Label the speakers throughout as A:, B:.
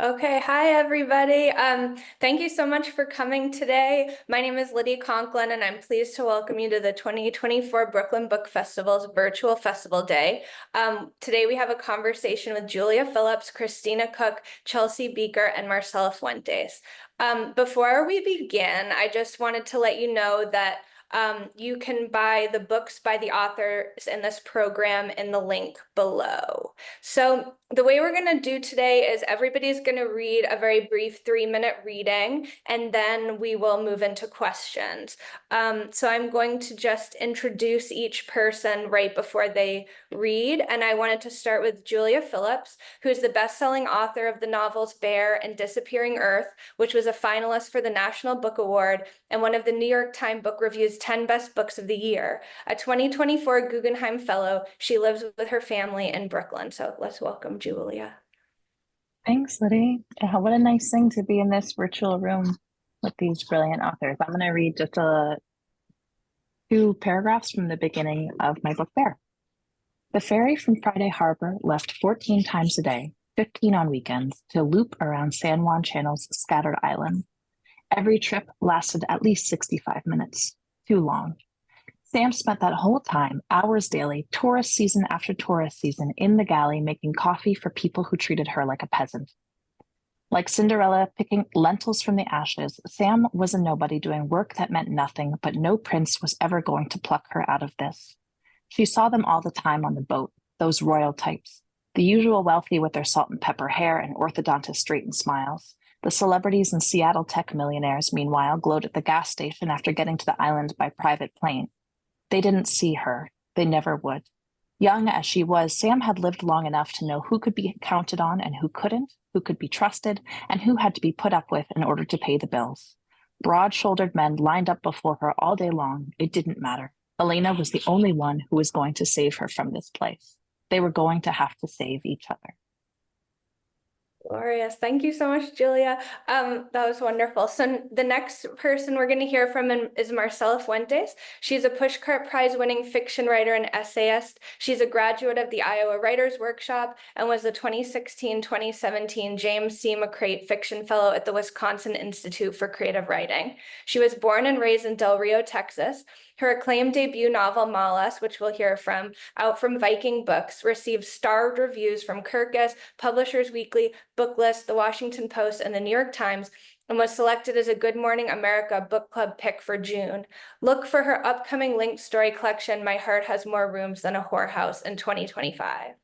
A: Okay, hi everybody. Thank you so much for coming today. My name is Lydi Conklin, and I'm pleased to welcome you to the 2024 Brooklyn Book Festival's virtual festival day. Today we have a conversation with Julia Phillips, Christina Cooke, Chelsea Bieker, and Marcela Fuentes. Before we begin, I just wanted to let you know that you can buy the books by the authors in this program in the link below. So the way we're going to do today is everybody's going to read a very brief 3-minute reading, and then we will move into questions. So I'm going to just introduce each person right before they read, and I wanted to start with Julia Phillips, who is the best-selling author of the novels Bear and Disappearing Earth, which was a finalist for the National Book Award and one of the New York Times Book Review's 10 best books of the year. A 2024 Guggenheim Fellow, she lives with her family in Brooklyn. So let's welcome Julia.
B: Thanks, Lydi. What a nice thing to be in this virtual room with these brilliant authors. I'm going to read just two paragraphs from the beginning of my book, Bear. The ferry from Friday Harbor left 14 times a day, 15 on weekends, to loop around San Juan Channel's scattered island. Every trip lasted at least 65 minutes. Too long. Sam spent that whole time, hours daily, tourist season after tourist season, in the galley making coffee for people who treated her like a peasant. Like Cinderella picking lentils from the ashes, Sam was a nobody doing work that meant nothing, but no prince was ever going to pluck her out of this. She saw them all the time on the boat, those royal types, the usual wealthy with their salt and pepper hair and orthodontist straightened smiles. The celebrities and Seattle tech millionaires, meanwhile, glowed at the gas station after getting to the island by private plane. They didn't see her. They never would. Young as she was, Sam had lived long enough to know who could be counted on and who couldn't, who could be trusted, and who had to be put up with in order to pay the bills. Broad-shouldered men lined up before her all day long. It didn't matter. Elena was the only one who was going to save her from this place. They were going to have to save each other.
A: Glorious. Thank you so much, Julia. That was wonderful. So the next person we're going to hear from is Marcela Fuentes. She's a Pushcart Prize-winning fiction writer and essayist. She's a graduate of the Iowa Writers Workshop and was the 2016-2017 James C. McCreight Fiction Fellow at the Wisconsin Institute for Creative Writing. She was born and raised in Del Rio, Texas. Her acclaimed debut novel, Malas, which we'll hear from, out from Viking Books, received starred reviews from Kirkus, Publishers Weekly, Booklist, The Washington Post, and the New York Times, and was selected as a Good Morning America book club pick for June. Look for her upcoming linked story collection, My Heart Has More Rooms Than a Whorehouse, in 2025.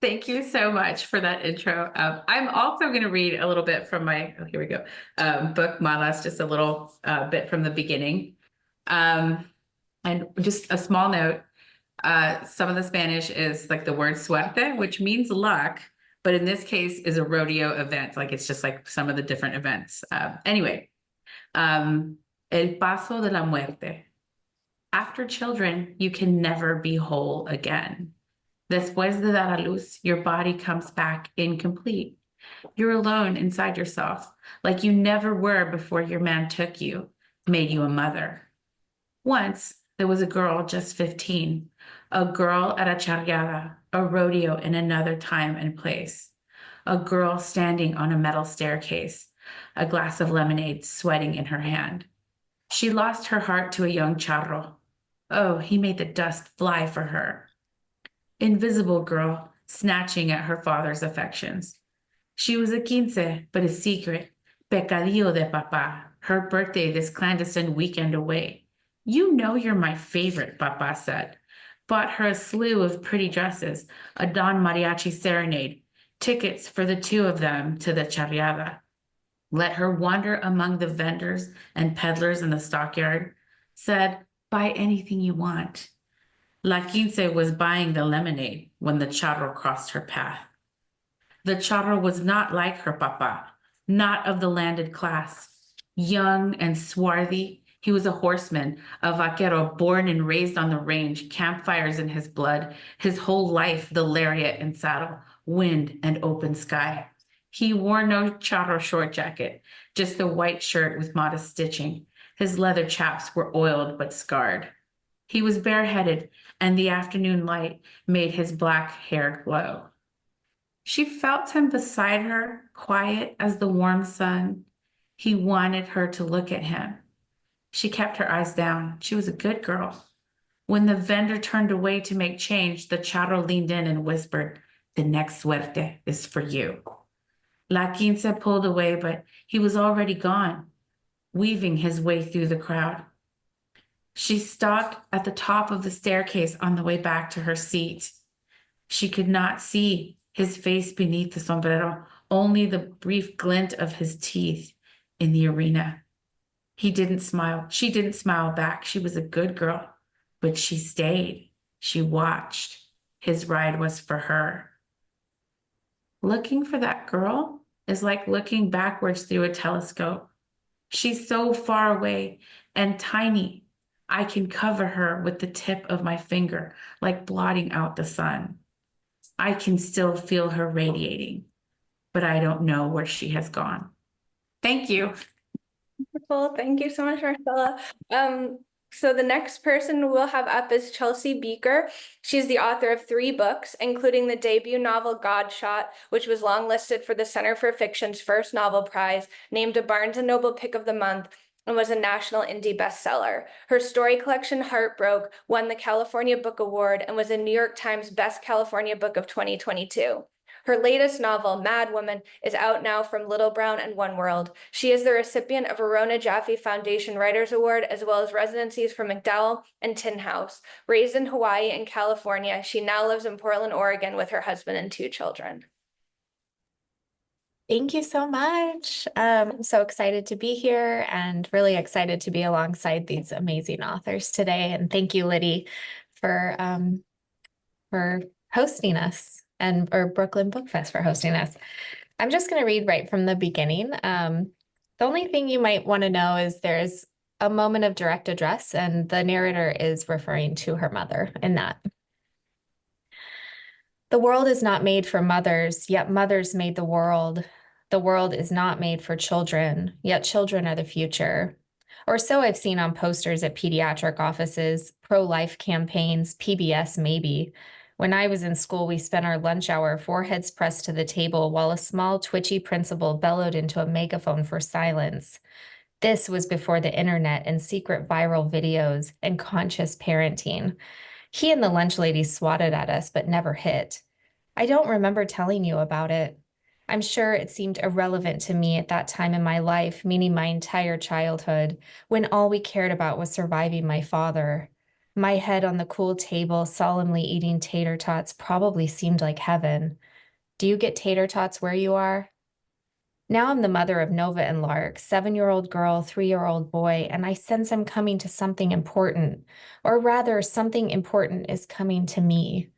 C: Thank you so much for that intro. I'm also going to read a little bit from my, here we go, book, Malas, just a little bit from the beginning. And just a small note, some of the Spanish is like the word suerte, which means luck, but in this case is a rodeo event. Like it's just like some of the different events. Anyway, El Paso de la Muerte. After children, you can never be whole again. Después de dar a luz, your body comes back incomplete. You're alone inside yourself, like you never were before your man took you, made you a mother. Once, there was a girl just 15, a girl at a charreada, a rodeo in another time and place, a girl standing on a metal staircase, a glass of lemonade sweating in her hand. She lost her heart to a young charro. Oh, he made the dust fly for her. Invisible girl, snatching at her father's affections. She was a quince, but a secret, pecadillo de papa, her birthday this clandestine weekend away. You know you're my favorite, Papa said. Bought her a slew of pretty dresses, a Don Mariachi serenade, tickets for the two of them to the charreada. Let her wander among the vendors and peddlers in the stockyard. Said, buy anything you want. La Quince was buying the lemonade when the charro crossed her path. The charro was not like her papa, not of the landed class. Young and swarthy, he was a horseman, a vaquero born and raised on the range, campfires in his blood, his whole life the lariat and saddle, wind and open sky. He wore no charro short jacket, just a white shirt with modest stitching. His leather chaps were oiled but scarred. He was bareheaded, and the afternoon light made his black hair glow. She felt him beside her, quiet as the warm sun. He wanted her to look at him. She kept her eyes down. She was a good girl. When the vendor turned away to make change, the charro leaned in and whispered, "The next suerte is for you." La Quince pulled away, but he was already gone, weaving his way through the crowd. She stopped at the top of the staircase on the way back to her seat. She could not see his face beneath the sombrero, only the brief glint of his teeth in the arena. He didn't smile. She didn't smile back. She was a good girl, but she stayed. She watched. His ride was for her. Looking for that girl is like looking backwards through a telescope. She's so far away and tiny. I can cover her with the tip of my finger, like blotting out the sun. I can still feel her radiating, but I don't know where she has gone. Thank you.
A: Wonderful. Thank you so much, Marcela. So the next person we'll have up is Chelsea Bieker. She's the author of 3 books, including the debut novel Godshot, which was longlisted for the Center for Fiction's first novel prize, named a Barnes & Noble Pick of the Month, and was a national indie bestseller. Her story collection, Heartbroke, won the California Book Award and was a New York Times Best California Book of 2022. Her latest novel, Madwoman, is out now from Little Brown and One World. She is the recipient of a Rona Jaffe Foundation Writers Award, as well as residencies from MacDowell and Tin House. Raised in Hawaii and California, she now lives in Portland, Oregon with her husband and 2 children.
D: Thank you so much. I'm so excited to be here and really excited to be alongside these amazing authors today. And thank you, Lydi, for hosting us, or Brooklyn Book Fest for hosting us. I'm just going to read right from the beginning. The only thing you might want to know is there's a moment of direct address, and the narrator is referring to her mother in that. The world is not made for mothers, yet mothers made the world. The world is not made for children, yet children are the future. Or so I've seen on posters at pediatric offices, pro-life campaigns, PBS maybe. When I was in school, we spent our lunch hour foreheads pressed to the table while a small twitchy principal bellowed into a megaphone for silence. This was before the internet and secret viral videos and conscious parenting. He and the lunch lady swatted at us, but never hit. I don't remember telling you about it. I'm sure it seemed irrelevant to me at that time in my life, meaning my entire childhood, when all we cared about was surviving my father. My head on the cool table, solemnly eating tater tots probably seemed like heaven. Do you get tater tots where you are? Now I'm the mother of Nova and Lark, 7-year-old girl, 3-year-old boy, and I sense I'm coming to something important, or rather, something important is coming to me.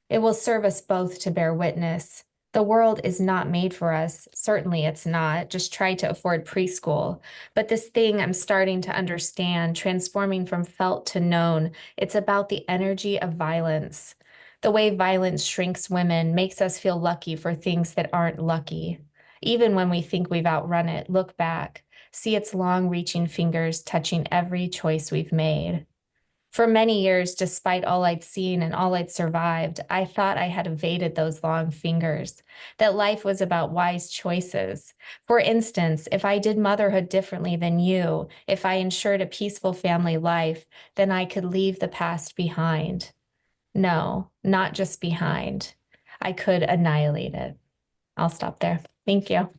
D: It will serve us both to bear witness. The world is not made for us. Certainly it's not. Just try to afford preschool. But this thing I'm starting to understand, transforming from felt to known, it's about the energy of violence. The way violence shrinks women makes us feel lucky for things that aren't lucky. Even when we think we've outrun it, look back, see its long-reaching fingers touching every choice we've made. For many years, despite all I'd seen and all I'd survived, I thought I had evaded those long fingers, that life was about wise choices. For instance, if I did motherhood differently than you, if I ensured a peaceful family life, then I could leave the past behind. No, not just behind. I could annihilate it. I'll stop there. Thank you.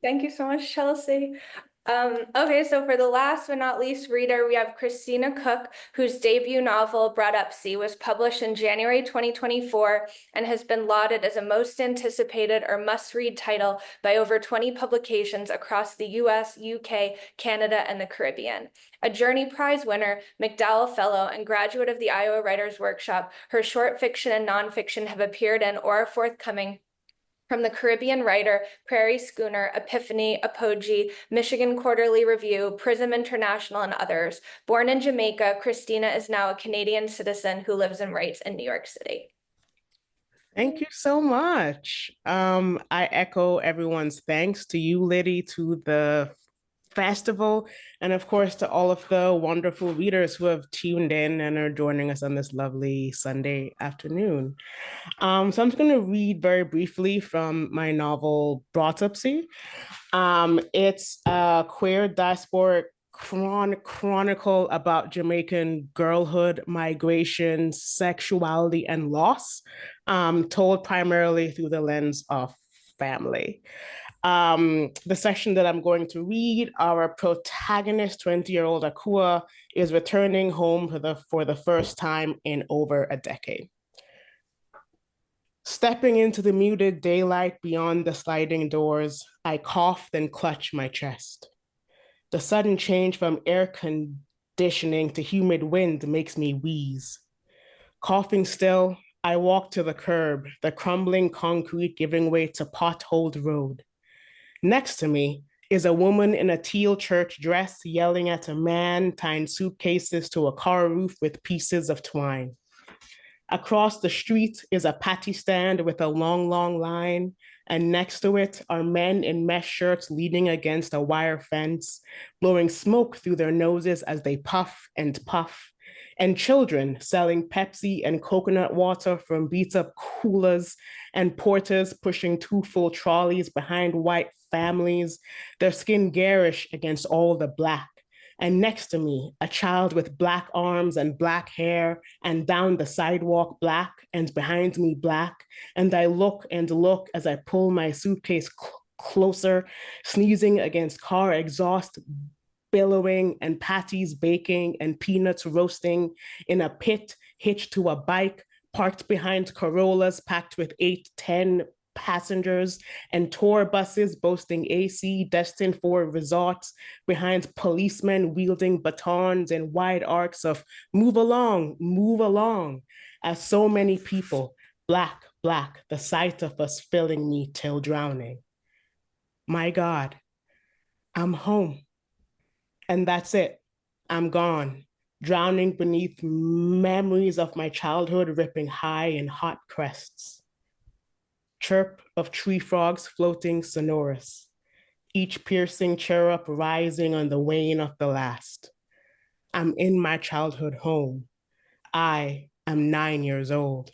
A: Thank you so much, Chelsea. Okay, so for the last but not least reader, we have Christina Cooke, whose debut novel, Broughtupsy, was published in January 2024 and has been lauded as a most anticipated or must-read title by over 20 publications across the US, UK, Canada, and the Caribbean. A Journey Prize winner, MacDowell Fellow, and graduate of the Iowa Writers Workshop, her short fiction and nonfiction have appeared in or are forthcoming from the Caribbean Writer, Prairie Schooner, Epiphany, Apogee, Michigan Quarterly Review, Prism International, and others. Born in Jamaica, Christina is now a Canadian citizen who lives and writes in New York City.
E: Thank you so much. I echo everyone's thanks to you, Lydi, to the Festival, and of course to all of the wonderful readers who have tuned in and are joining us on this lovely Sunday afternoon. So I'm just going to read very briefly from my novel Broughtupsy. It's a queer diasporic chronicle about Jamaican girlhood, migration, sexuality, and loss, told primarily through the lens of family. The section that I'm going to read, our protagonist, 20-year-old Akúa, is returning home for the first time in over a decade. Stepping into the muted daylight beyond the sliding doors, I cough and clutch my chest. The sudden change from air conditioning to humid wind makes me wheeze. Coughing still, I walk to the curb, the crumbling concrete giving way to potholed road. Next to me is a woman in a teal church dress yelling at a man tying suitcases to a car roof with pieces of twine. Across the street is a patty stand with a long, long line, and next to it are men in mesh shirts leaning against a wire fence, blowing smoke through their noses as they puff and puff, and children selling Pepsi and coconut water from beat-up coolers, and porters pushing 2 full trolleys behind white families, their skin garish against all the black. And next to me, a child with black arms and black hair, and down the sidewalk black, and behind me black. And I look and look as I pull my suitcase closer, sneezing against car exhaust billowing, and patties baking, and peanuts roasting in a pit hitched to a bike, parked behind Corollas packed with 8-10 passengers, and tour buses boasting AC destined for resorts, behind policemen wielding batons and wide arcs of move along, as so many people, black, the sight of us filling me till drowning. My God, I'm home. And that's it. I'm gone, drowning beneath memories of my childhood ripping high in hot crests. Chirp of tree frogs floating sonorous, each piercing chirrup rising on the wane of the last. I'm in my childhood home. I am 9 years old.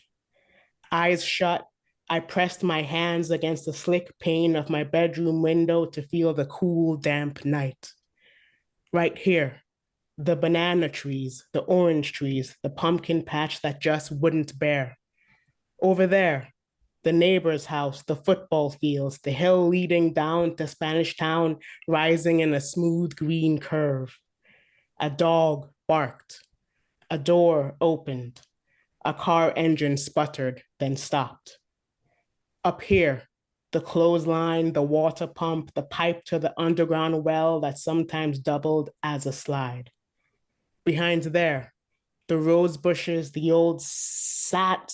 E: Eyes shut, I pressed my hands against the slick pane of my bedroom window to feel the cool, damp night. Right here, the banana trees, the orange trees, the pumpkin patch that just wouldn't bear. Over there, the neighbor's house, the football fields, the hill leading down to Spanish Town, rising in a smooth green curve. A dog barked. A door opened. A car engine sputtered, then stopped. Up here, the clothesline, the water pump, the pipe to the underground well that sometimes doubled as a slide. Behind there, the rose bushes, the old satellite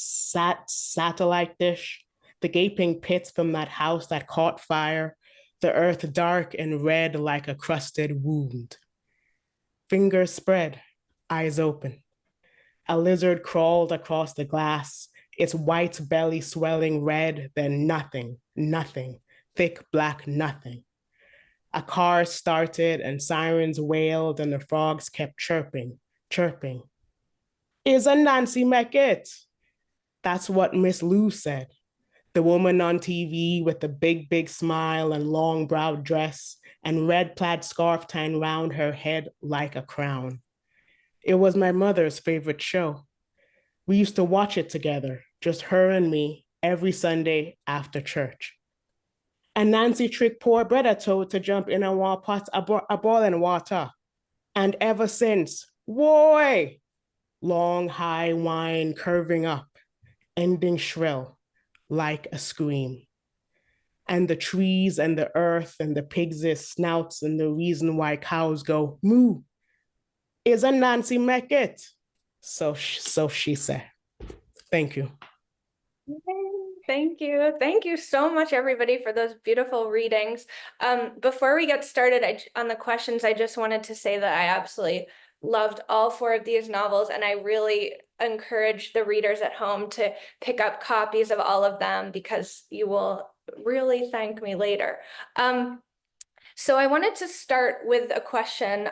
E: dish, the gaping pits from that house that caught fire, the earth dark and red like a crusted wound. Fingers spread, eyes open. A lizard crawled across the glass, its white belly swelling red, then nothing, thick black nothing. A car started and sirens wailed and the frogs kept chirping. Isn't Nancy make it? That's what Miss Lou said. The woman on TV with the big smile and long browed dress and red plaid scarf tying round her head like a crown. It was my mother's favorite show. We used to watch it together, just her and me, every Sunday after church. And Nancy tricked poor Brother Toad to jump in a wall pot a boiling water. And ever since, woy! Long high whine curving up, ending shrill, like a scream. And the trees and the earth and the pigs' snouts and the reason why cows go moo. Isn't Nancy make it? So she said. Thank you.
A: Thank you. Thank you so much, everybody, for those beautiful readings. Before we get started on the questions, I just wanted to say that I absolutely loved all 4 of these novels, and I really encourage the readers at home to pick up copies of all of them because you will really thank me later. So I wanted to start with a question.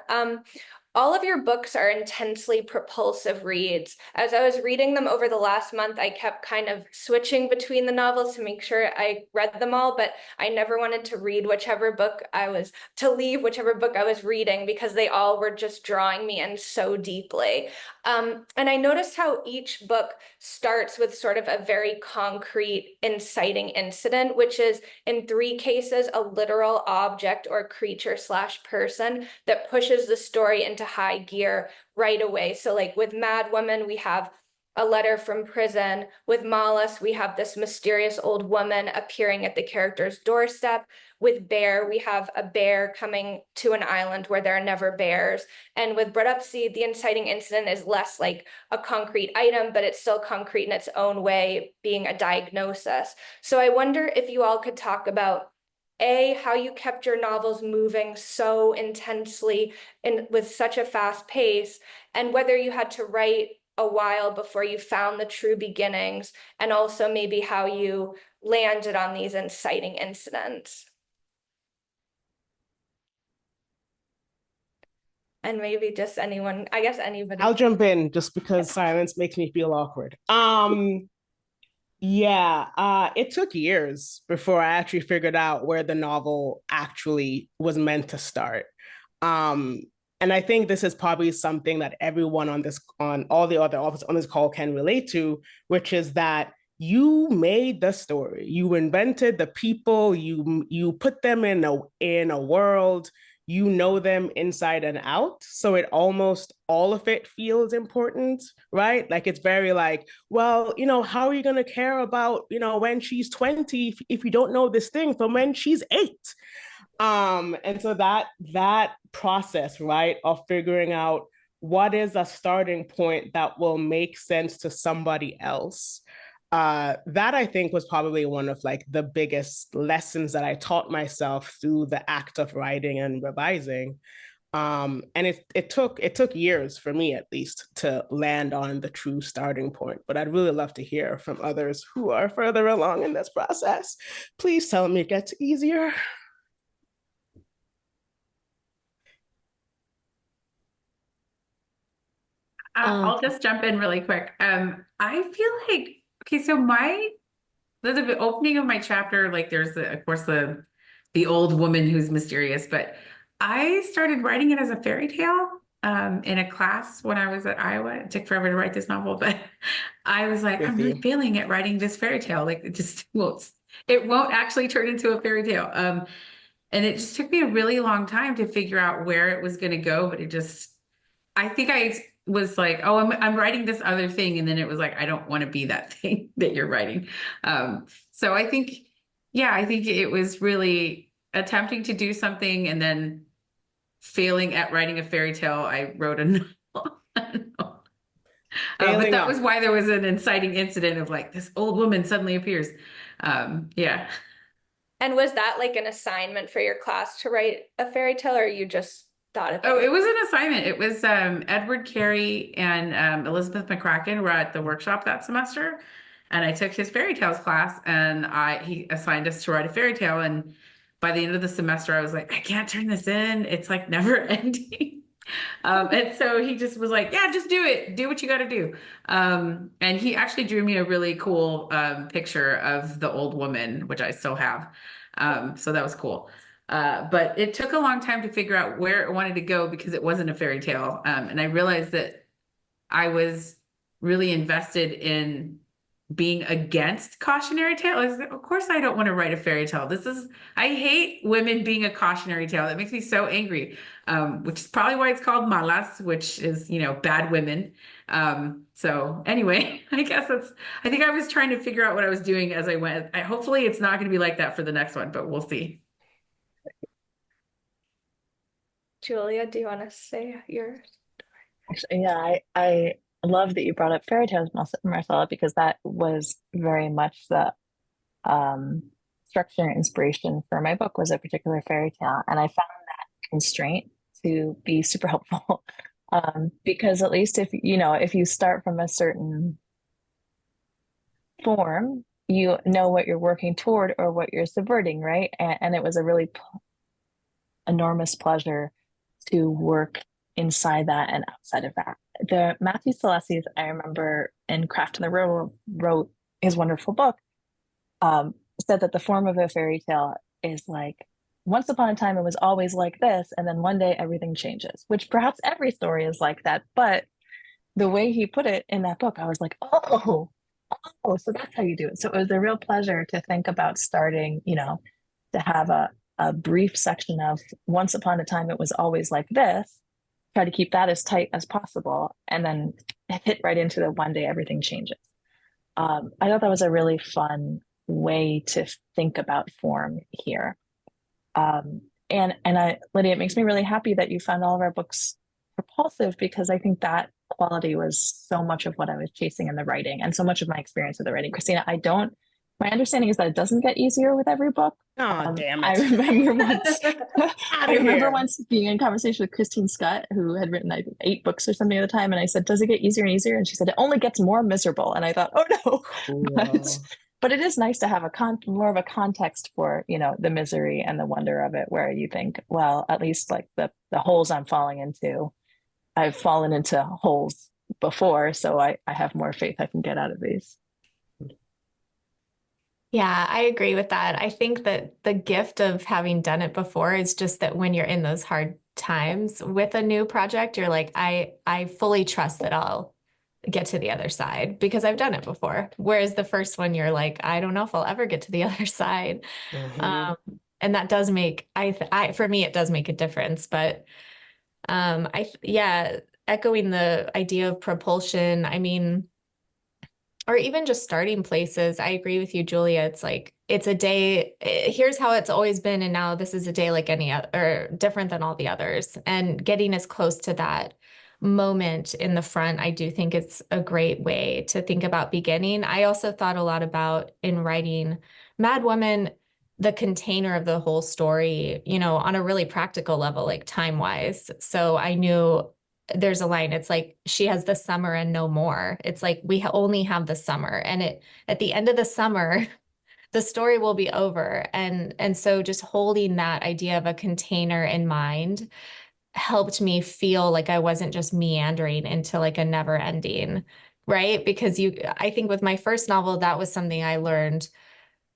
A: All of your books are intensely propulsive reads. As I was reading them over the last month, I kept kind of switching between the novels to make sure I read them all, but I never wanted to leave whichever book I was reading because they all were just drawing me in so deeply. And I noticed how each book starts with sort of a very concrete inciting incident, which is in 3 cases, a literal object or creature / person that pushes the story into high gear right away. So like with Madwoman, we have a letter from prison. With Malice, we have this mysterious old woman appearing at the character's doorstep. With Bear, we have a bear coming to an island where there are never bears. And with Broughtupsy, the inciting incident is less like a concrete item, but it's still concrete in its own way, being a diagnosis. So I wonder if you all could talk about how you kept your novels moving so intensely and with such a fast pace, and whether you had to write a while before you found the true beginnings, and also maybe how you landed on these inciting incidents. And maybe just anyone, I guess anybody.
E: I'll jump in just because silence makes me feel awkward. It took years before I actually figured out where the novel actually was meant to start. And I think this is probably something that everyone on all the other authors on this call can relate to, which is that you made the story, you invented the people, you put them in a world, you know them inside and out. So it almost all of it feels important, right? Like it's very like, well, how are you going to care about, when she's 20 if you don't know this thing from when she's 8? And so that process, right, of figuring out what is a starting point that will make sense to somebody else, that I think was probably one of like the biggest lessons that I taught myself through the act of writing and revising. And it took years for me at least to land on the true starting point. But I'd really love to hear from others who are further along in this process. Please tell me it gets easier.
C: I'll just jump in really quick. I feel like, okay, so the opening of my chapter, like there's of course the old woman who's mysterious, but I started writing it as a fairy tale in a class when I was at Iowa. It took forever to write this novel, but I was like, I'm really failing at writing this fairy tale. Like it won't actually turn into a fairy tale. And it just took me a really long time to figure out where it was going to go, but I think I was like, oh, I'm writing this other thing. And then it was like, I don't want to be that thing that you're writing. So I think it was really attempting to do something and then failing at writing a fairy tale. I wrote a novel. But that was why there was an inciting incident of like this old woman suddenly appears. Yeah.
A: And was that like an assignment for your class to write a fairy tale, or you just thought of it?
C: Oh, it was an assignment. It was Edward Carey and Elizabeth McCracken were at the workshop that semester, and I took his fairy tales class, and he assigned us to write a fairy tale. And by the end of the semester, I was like, I can't turn this in. It's like never ending. And so he just was like, yeah, just do it. Do what you got to do. And he actually drew me a really cool picture of the old woman, which I still have. So that was cool. But it took a long time to figure out where it wanted to go because it wasn't a fairy tale. And I realized that I was really invested in being against cautionary tales. Of course, I don't want to write a fairy tale. I hate women being a cautionary tale. That makes me so angry, which is probably why it's called malas, which is, bad women. So anyway, I think I was trying to figure out what I was doing as I went. Hopefully it's not going to be like that for the next one, but we'll see.
A: Julia, do you want to say yours?
B: Actually, yeah, I love that you brought up fairy tales, Marcela, because that was very much the structure and inspiration for my book was a particular fairy tale. And I found that constraint to be super helpful. Because at least if you start from a certain form, you know what you're working toward or what you're subverting, right? And it was a really enormous pleasure to work inside that and outside of that. The Matthew Salesi's, I remember in Craft in the Row wrote his wonderful book, said that the form of a fairy tale is like, once upon a time it was always like this, and then one day everything changes, which perhaps every story is like that. But the way he put it in that book, I was like, oh, so that's how you do it. So it was a real pleasure to think about starting, to have a brief section of once upon a time it was always like this, try to keep that as tight as possible, and then hit right into the one day everything changes. I thought that was a really fun way to think about form here. Lydia, it makes me really happy that you found all of our books propulsive, because I think that quality was so much of what I was chasing in the writing and so much of my experience with the writing. Christina, my understanding is that it doesn't get easier with every book.
E: Oh, damn it.
B: I remember once,
E: I remember
B: once being in conversation with Christine Scott, who had written, I think, 8 books or something at the time. And I said, does it get easier and easier? And she said, it only gets more miserable. And I thought, oh no,
E: Cool.
B: but it is nice to have more of a context for, the misery and the wonder of it, where you think, well, at least like the holes I'm falling into, I've fallen into holes before, so I have more faith I can get out of these.
D: Yeah, I agree with that. I think that the gift of having done it before is just that when you're in those hard times with a new project, you're like, I fully trust that I'll get to the other side because I've done it before. Whereas the first one, you're like, I don't know if I'll ever get to the other side.
E: Mhm.
D: And that does make, for me, it does make a difference. But echoing the idea of propulsion, I mean, or even just starting places. I agree with you, Julia. It's like, it's a day, here's how it's always been. And now this is a day like any other, or different than all the others. And getting as close to that moment in the front, I do think it's a great way to think about beginning. I also thought a lot about, in writing Madwoman, the container of the whole story, on a really practical level, like time-wise. So I knew there's a line, it's like, she has the summer and no more. It's like, we only have the summer, and at the end of the summer, the story will be over. And so just holding that idea of a container in mind helped me feel like I wasn't just meandering into like a never ending, right? Because I think with my first novel, that was something I learned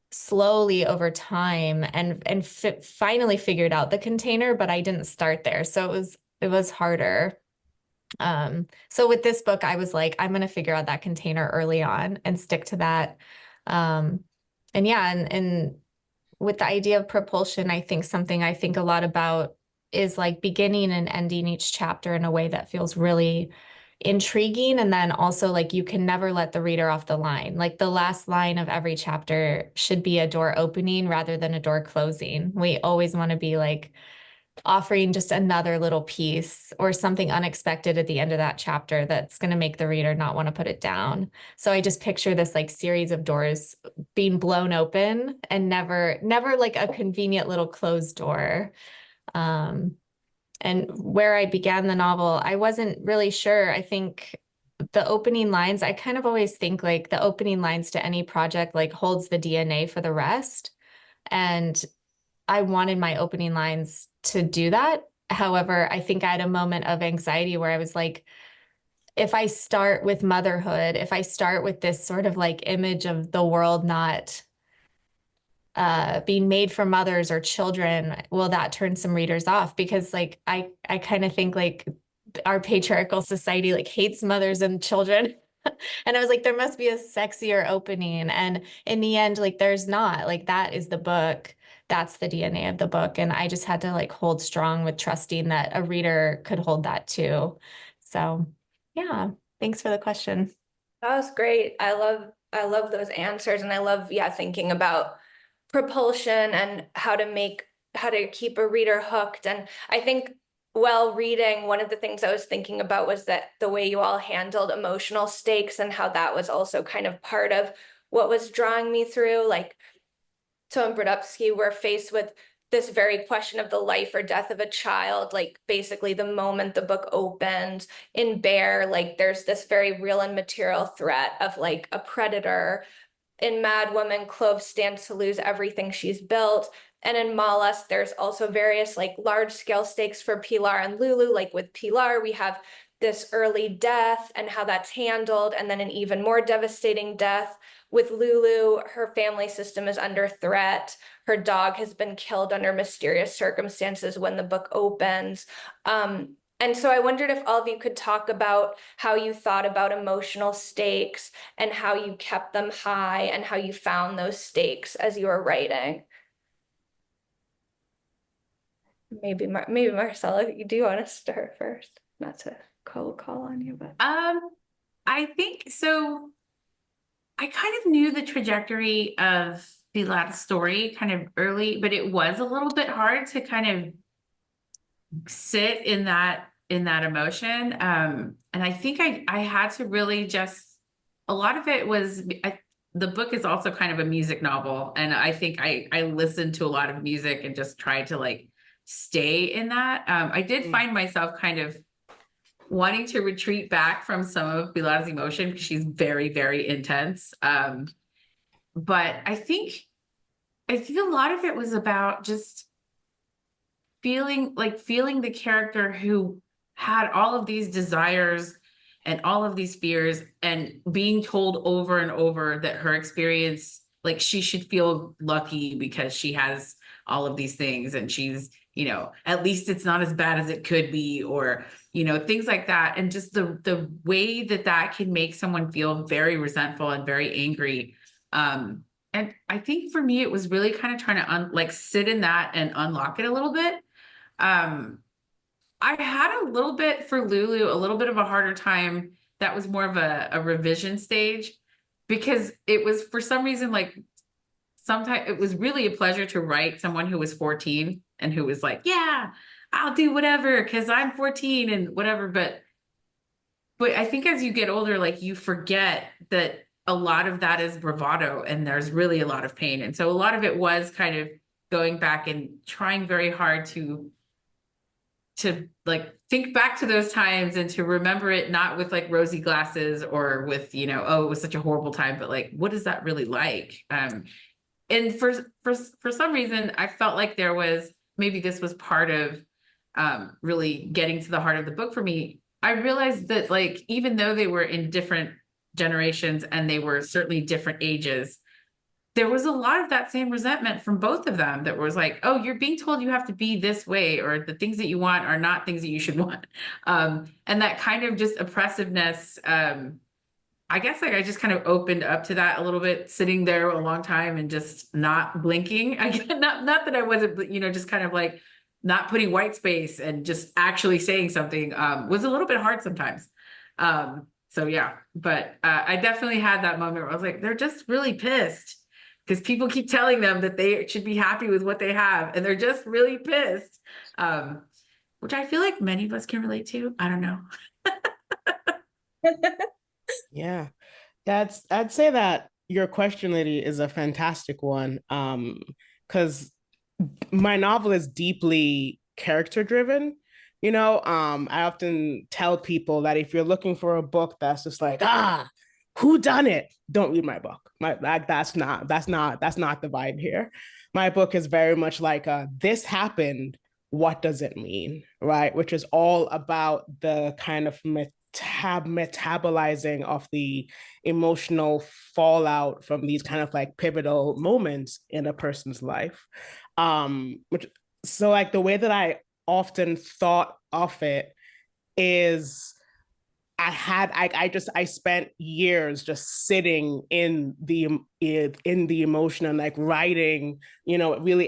D: slowly over time and finally figured out the container, but I didn't start there. So it was harder. So with this book, I was like, I'm going to figure out that container early on and stick to that. And with the idea of propulsion, I think something I think a lot about is like beginning and ending each chapter in a way that feels really intriguing. And then also like, you can never let the reader off the line. Like the last line of every chapter should be a door opening rather than a door closing. We always want to be like offering just another little piece or something unexpected at the end of that chapter that's going to make the reader not want to put it down. So I just picture this like series of doors being blown open and never like a convenient little closed door. And where I began the novel, I wasn't really sure. I think the opening lines, I kind of always think like the opening lines to any project like holds the DNA for the rest. And I wanted my opening lines to do that. However, I think I had a moment of anxiety where I was like, if I start with motherhood, if I start with this sort of like image of the world not being made for mothers or children, will that turn some readers off? Because like I kind of think like our patriarchal society like hates mothers and children. And I was like, there must be a sexier opening. And in the end, like there's not. Like that is the book. That's the DNA of the book. And I just had to like hold strong with trusting that a reader could hold that too. So yeah, thanks for the question.
A: That was great. I love those answers, and I love, thinking about propulsion and how to keep a reader hooked. And I think while reading, one of the things I was thinking about was that the way you all handled emotional stakes and how that was also kind of part of what was drawing me through. Like, so in Broughtupsy, we're faced with this very question of the life or death of a child, like basically the moment the book opens. In Bear, like there's this very real and material threat of like a predator. In Madwoman, Clove stands to lose everything she's built. And in Malas, there's also various like large scale stakes for Pilar and Lulu. Like with Pilar, we have this early death and how that's handled, and then an even more devastating death. With Lulu, her family system is under threat. Her dog has been killed under mysterious circumstances when the book opens. And so I wondered if all of you could talk about how you thought about emotional stakes and how you kept them high and how you found those stakes as you were writing. Maybe Marcela, do you want to start first? Not to call on you, but
C: I think so. I kind of knew the trajectory of the last story kind of early, but it was a little bit hard to kind of sit in that emotion. And I think I had to really just, a lot of it was, the book is also kind of a music novel. And I think I listened to a lot of music and just tried to like stay in that. I did find myself kind of wanting to retreat back from some of Pilar's emotion because she's very, very intense. But I think a lot of it was about just feeling the character who had all of these desires and all of these fears, and being told over and over that her experience, like she should feel lucky because she has all of these things and she's, you know, at least it's not as bad as it could be, or, you know, things like that. And just the way that can make someone feel very resentful and very angry. And I think for me, it was really kind of trying to sit in that and unlock it a little bit. I had a little bit for Lulu, a little bit of a harder time. That was more of a revision stage, because it was, for some reason, like sometimes it was really a pleasure to write someone who was 14 and who was like, yeah, I'll do whatever because I'm 14 and whatever. But I think as you get older, like you forget that a lot of that is bravado and there's really a lot of pain. And so a lot of it was kind of going back and trying very hard to like think back to those times and to remember it, not with like rosy glasses or with, you know, oh, it was such a horrible time, but like, what is that really like? And for some reason, I felt like there was, maybe this was part of really getting to the heart of the book for me. I realized that like, even though they were in different generations and they were certainly different ages, there was a lot of that same resentment from both of them that was like, oh, you're being told you have to be this way, or the things that you want are not things that you should want. And that kind of just oppressiveness, I guess like I just kind of opened up to that a little bit, sitting there a long time and just not blinking. Not that I wasn't, you know, just kind of like not putting white space and just actually saying something was a little bit hard sometimes. So yeah, but I definitely had that moment where I was like, they're just really pissed because people keep telling them that they should be happy with what they have, and they're just really pissed, which I feel like many of us can relate to. I don't know.
E: Yeah, I'd say that your question, Lydi, is a fantastic one. Because my novel is deeply character driven. You know, I often tell people that if you're looking for a book that's just like, who done it? Don't read my book. That's not the vibe here. My book is very much like this happened. What does it mean? Right? Which is all about the kind of metabolizing of the emotional fallout from these kind of like pivotal moments in a person's life. So like the way that I often thought of it is I spent years just sitting in the emotion and like writing, you know, really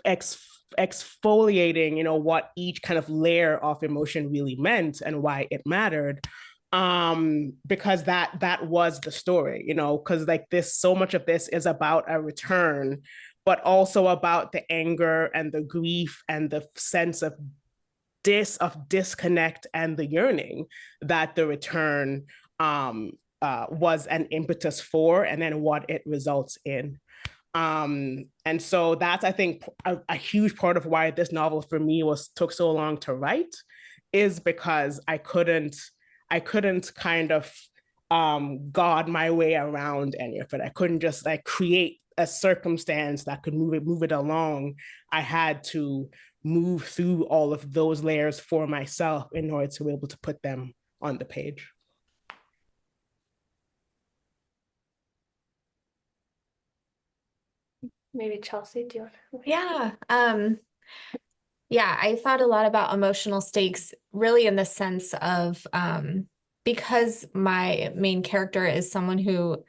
E: exfoliating, you know, what each kind of layer of emotion really meant and why it mattered. Because that was the story, you know, because like so much of this is about a return, but also about the anger and the grief and the sense of disconnect and the yearning that the return was an impetus for, and then what it results in. And so that's, I think, a huge part of why this novel for me took so long to write, is because I couldn't kind of God my way around any of it. I couldn't just like create a circumstance that could move it along, I had to move through all of those layers for myself in order to be able to put them on the page.
A: Maybe Chelsea, do you want to?
D: Yeah, I thought a lot about emotional stakes really in the sense of because my main character is someone who,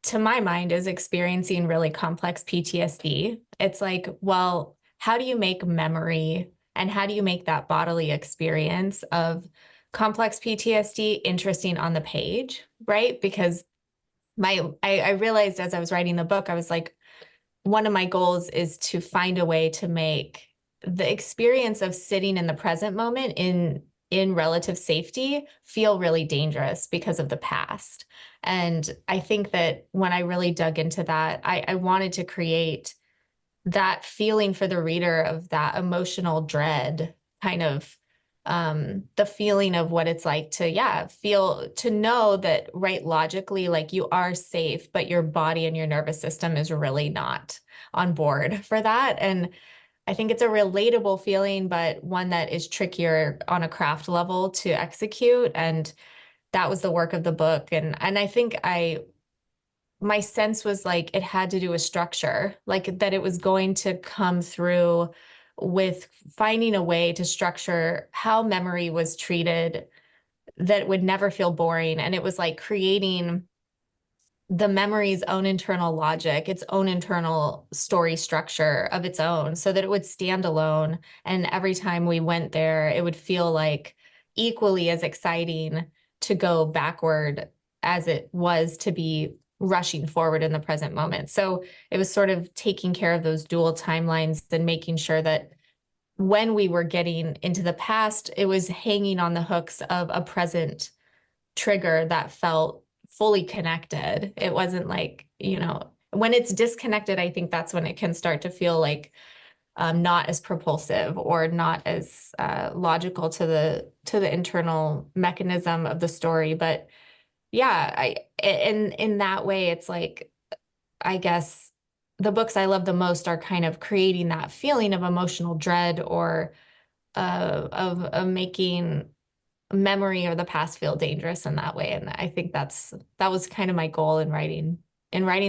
D: to my mind, is experiencing really complex PTSD. It's like, well, how do you make memory and how do you make that bodily experience of complex PTSD interesting on the page, right? Because I realized as I was writing the book, I was like, one of my goals is to find a way to make the experience of sitting in the present moment in relative safety feel really dangerous because of the past. And I think that when I really dug into that, I wanted to create that feeling for the reader of that emotional dread, kind of the feeling of what it's like to, feel, to know that, right, logically, like you are safe, but your body and your nervous system is really not on board for that. And I think it's a relatable feeling, but one that is trickier on a craft level to execute. And that was the work of the book. And I think my sense was like it had to do with structure, like that it was going to come through with finding a way to structure how memory was treated that would never feel boring. And it was like creating the memory's own internal logic, its own internal story structure of its own, so that it would stand alone. And every time we went there, it would feel like equally as exciting to go backward as it was to be rushing forward in the present moment. So it was sort of taking care of those dual timelines and making sure that when we were getting into the past, it was hanging on the hooks of a present trigger that felt fully connected. It wasn't like, when it's disconnected, I think that's when it can start to feel like not as propulsive or not as logical to the internal mechanism of the story. But yeah, in that way, it's like, I guess the books I love the most are kind of creating that feeling of emotional dread or of making memory or the past feel dangerous in that way. And I think that was kind of my goal in writing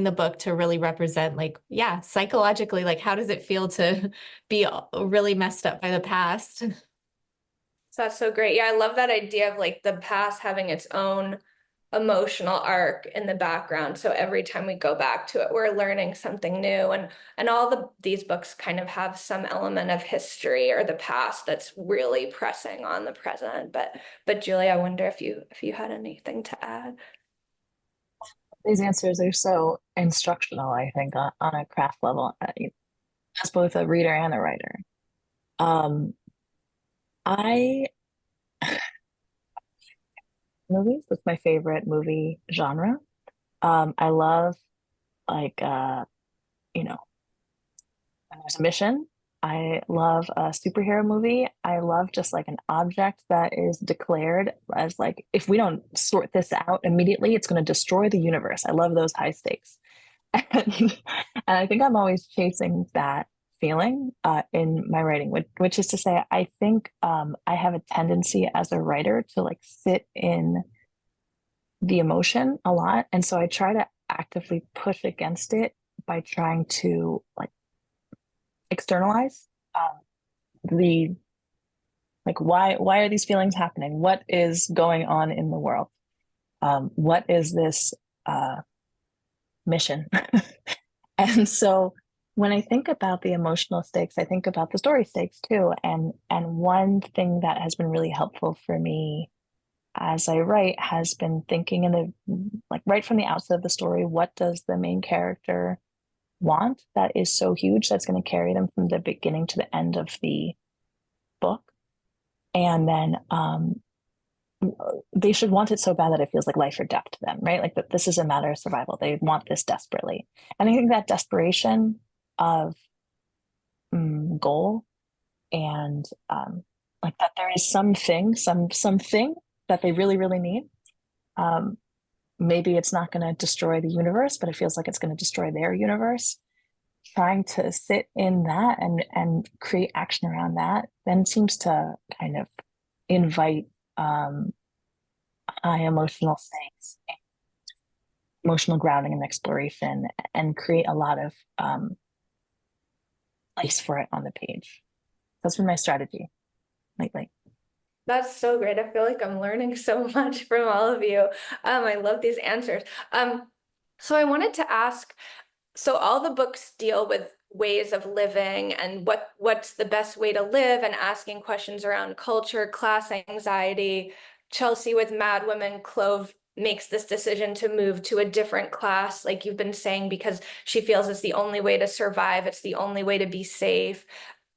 D: the book, to really represent, like, yeah, psychologically, like, how does it feel to be really messed up by the past?
A: So that's so great. Yeah, I love that idea of like the past having its own emotional arc in the background. So every time we go back to it, we're learning something new. And all these books kind of have some element of history or the past that's really pressing on the present. But Julie, I wonder if you had anything to add.
B: These answers are so instructional, I think, on a craft level, as both a reader and a writer. I movies, that's my favorite movie genre. I love, like, when there's a mission. I love a superhero movie. I love just like an object that is declared as, like, if we don't sort this out immediately, it's going to destroy the universe. I love those high stakes. And I think I'm always chasing that feeling in my writing, which is to say, I think I have a tendency as a writer to, like, sit in the emotion a lot. And so I try to actively push against it by trying to, like, externalize the, like, why are these feelings happening? What is going on in the world? What is this mission? And so when I think about the emotional stakes, I think about the story stakes too. And one thing that has been really helpful for me as I write has been thinking in the, like, right from the outset of the story, what does the main character want that is so huge that's going to carry them from the beginning to the end of the book? And then they should want it so bad that it feels like life or death to them, right? Like, that this is a matter of survival. They want this desperately. And I think that desperation of goal and like that there is something that they really, really need. maybe it's not going to destroy the universe, but it feels like it's going to destroy their universe. Trying to sit in that and create action around that then seems to kind of invite high emotional stakes, emotional grounding and exploration, and create a lot of place for it on the page. That's been my strategy lately.
A: That's so great. I feel like I'm learning so much from all of you. I love these answers. So I wanted to ask, so all the books deal with ways of living and what's the best way to live, and asking questions around culture, class anxiety. Chelsea with Madwoman, Clove makes this decision to move to a different class, like you've been saying, because she feels it's the only way to survive. It's the only way to be safe.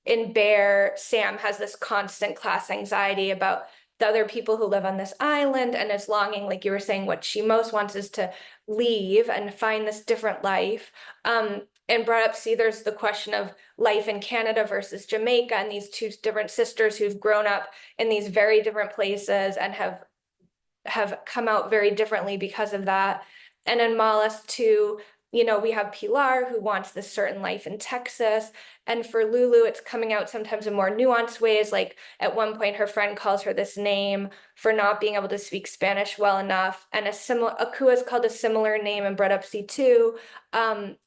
A: In Bear, Sam has this constant class anxiety about the other people who live on this island, and is longing, like you were saying, what she most wants is to leave and find this different life. And Broughtupsy, there's the question of life in Canada versus Jamaica, and these two different sisters who've grown up in these very different places and have come out very differently because of that. And in Malas too, you know, we have Pilar who wants this certain life in Texas. And for Lulu, it's coming out sometimes in more nuanced ways. Like at one point, her friend calls her this name for not being able to speak Spanish well enough. And Akúa is called a similar name in Broughtupsy too.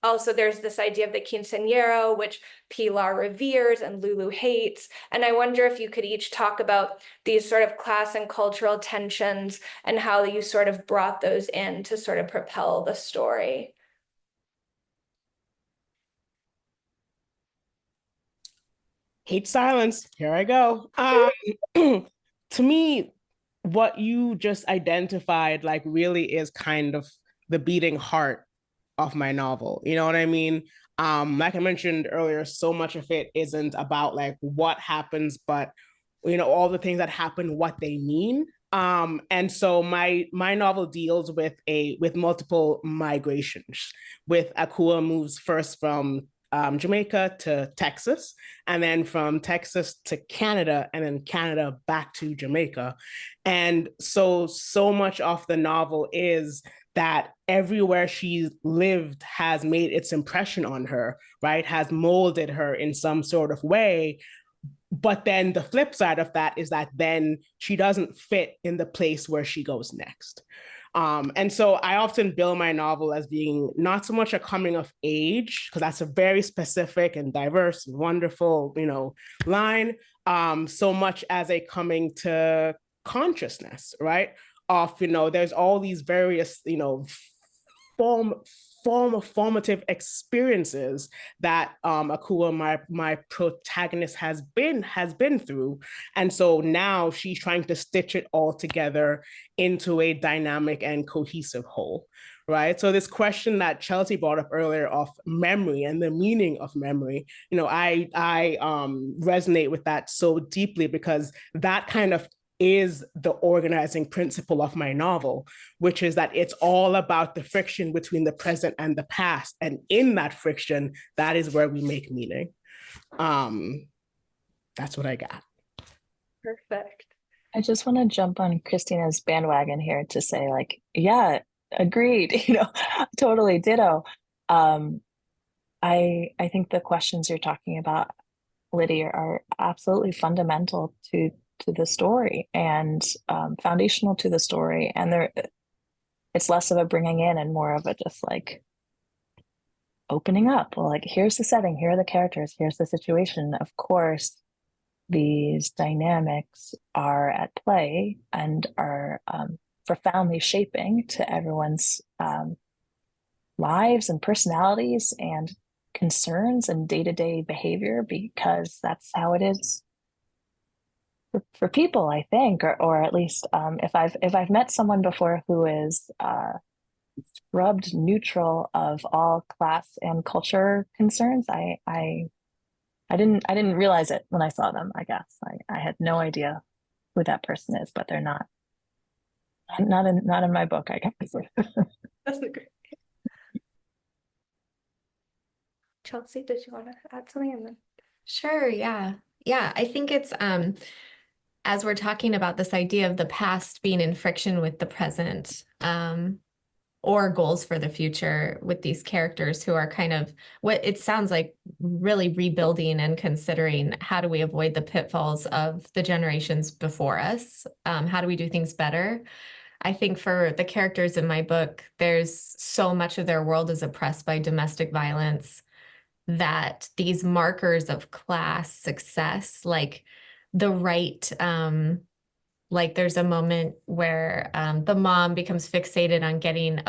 A: Also, there's this idea of the quinceañero, which Pilar reveres and Lulu hates. And I wonder if you could each talk about these sort of class and cultural tensions and how you sort of brought those in to sort of propel the story.
E: Hate silence. Here I go. To me, what you just identified, like, really is kind of the beating heart of my novel. You know what I mean? Like I mentioned earlier, so much of it isn't about like what happens, but you know, all the things that happen, what they mean. And so my novel deals with multiple migrations. With Akúa moves first from Jamaica to Texas, and then from Texas to Canada, and then Canada back to Jamaica. And so much of the novel is that everywhere she lived has made its impression on her, right? Has molded her in some sort of way. But then the flip side of that is that then she doesn't fit in the place where she goes next. And so I often bill my novel as being not so much a coming of age, because that's a very specific and diverse, wonderful, you know, line, so much as a coming to consciousness, right? Of, you know, there's all these various, you know, formative experiences that Akúa, my protagonist, has been through. And so now she's trying to stitch it all together into a dynamic and cohesive whole, right? So this question that Chelsea brought up earlier of memory and the meaning of memory, you know, I resonate with that so deeply, because that kind of is the organizing principle of my novel, which is that it's all about the friction between the present and the past. And in that friction, that is where we make meaning. That's what I got.
A: Perfect.
B: I just want to jump on Christina's bandwagon here to say, like, yeah, agreed, you know, totally ditto. I think the questions you're talking about, Lydia, are absolutely fundamental to the story and foundational to the story. And it's less of a bringing in and more of a just like opening up. Well, like, here's the setting, here are the characters, here's the situation. Of course, these dynamics are at play and are profoundly shaping to everyone's lives and personalities and concerns and day-to-day behavior, because that's how it is for people, I think, or at least if I've met someone before who is scrubbed neutral of all class and culture concerns, I didn't realize it when I saw them. I guess I had no idea who that person is, but they're not in my book, I guess.
A: That's great. Chelsea, did you want to add something? And then
D: Sure, yeah. Yeah, I think it's as we're talking about this idea of the past being in friction with the present, or goals for the future with these characters who are kind of what it sounds like really rebuilding and considering how do we avoid the pitfalls of the generations before us? How do we do things better? I think for the characters in my book, there's so much of their world is oppressed by domestic violence that these markers of class success, like the right, like there's a moment where the mom becomes fixated on getting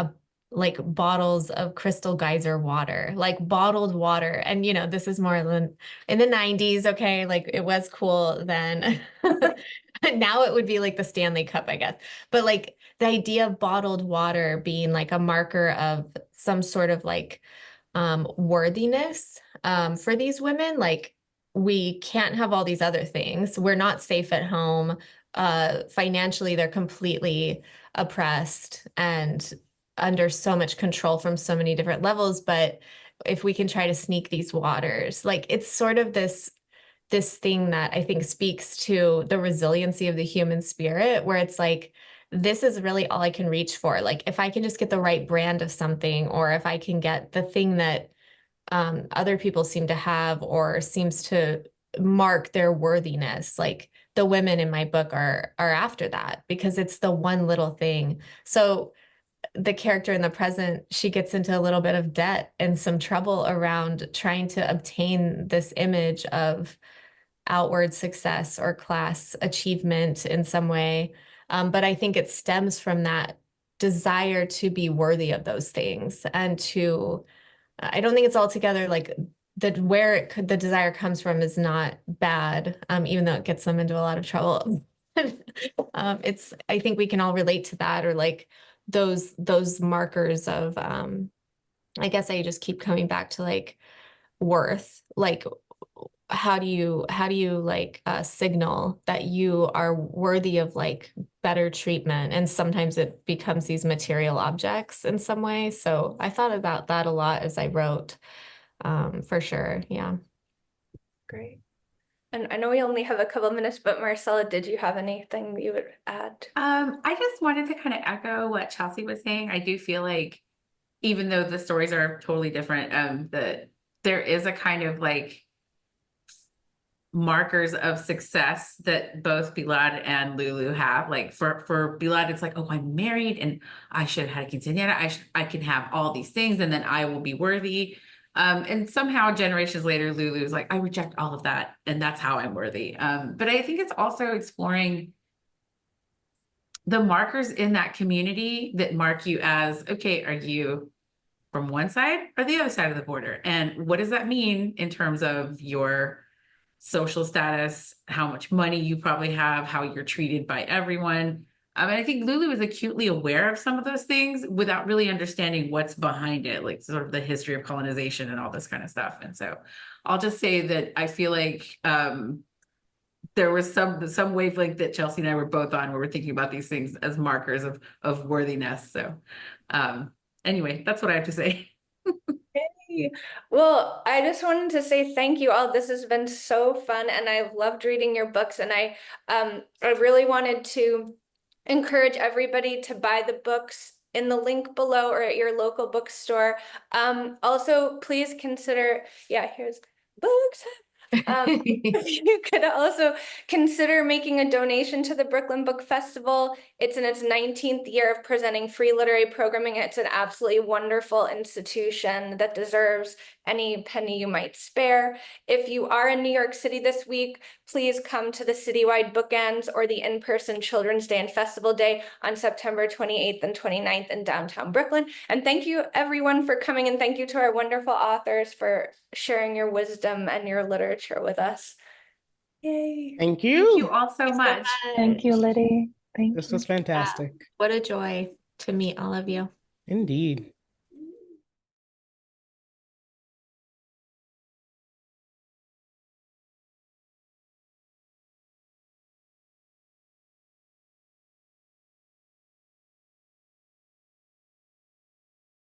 D: like bottles of crystal geyser water, like bottled water. And, you know, this is more than in the 90s. Okay. Like it was cool then. Now it would be like the Stanley Cup, I guess. But like the idea of bottled water being like a marker of some sort of like worthiness for these women, like we can't have all these other things. We're not safe at home. Financially, they're completely oppressed and under so much control from so many different levels. But if we can try to sneak these waters, like it's sort of this thing that I think speaks to the resiliency of the human spirit, where it's like, this is really all I can reach for. Like if I can just get the right brand of something, or if I can get the thing that other people seem to have or seems to mark their worthiness, like the women in my book are after that because it's the one little thing. So the character in the present, she gets into a little bit of debt and some trouble around trying to obtain this image of outward success or class achievement in some way. But I think it stems from that desire to be worthy of those things and to, I don't think it's altogether like that where the desire comes from is not bad, even though it gets them into a lot of trouble. I think we can all relate to that, or like those markers of, I guess I just keep coming back to like worth, like how do you like signal that you are worthy of like better treatment? And sometimes it becomes these material objects in some way. So I thought about that a lot as I wrote, for sure. Yeah.
A: Great. And I know we only have a couple minutes, but Marcela, did you have anything you would add?
C: I just wanted to kind of echo what Chelsea was saying. I do feel like even though the stories are totally different, that there is a kind of like markers of success that both Bilal and Lulu have. Like for Bilal, it's like, oh, I'm married and I should have had a quinceañera. I can have all these things and then I will be worthy. And somehow generations later, Lulu's like, I reject all of that and that's how I'm worthy. But I think it's also exploring the markers in that community that mark you as, okay, are you from one side or the other side of the border? And what does that mean in terms of your social status, how much money you probably have, how you're treated by everyone? And I think Lulu is acutely aware of some of those things without really understanding what's behind it, like sort of the history of colonization and all this kind of stuff. And so I'll just say that I feel like there was some wavelength that Chelsea and I were both on where we're thinking about these things as markers of worthiness. So anyway, that's what I have to say.
A: Hey. Well, I just wanted to say thank you all. This has been so fun and I've loved reading your books, and I really wanted to encourage everybody to buy the books in the link below or at your local bookstore. Also, please consider, yeah, here's books. You could also consider making a donation to the Brooklyn Book Festival. It's in its 19th year of presenting free literary programming. It's an absolutely wonderful institution that deserves any penny you might spare. If you are in New York City this week, please come to the citywide bookends or the in-person Children's Day and Festival Day on September 28th and 29th in downtown Brooklyn. And thank you everyone for coming, and thank you to our wonderful authors for sharing your wisdom and your literature with us. Yay.
E: Thank you.
C: Thank you all so much.
B: Thank you, Lydi. Thank
E: This
B: you.
E: was fantastic.
D: What a joy to meet all of you.
E: Indeed.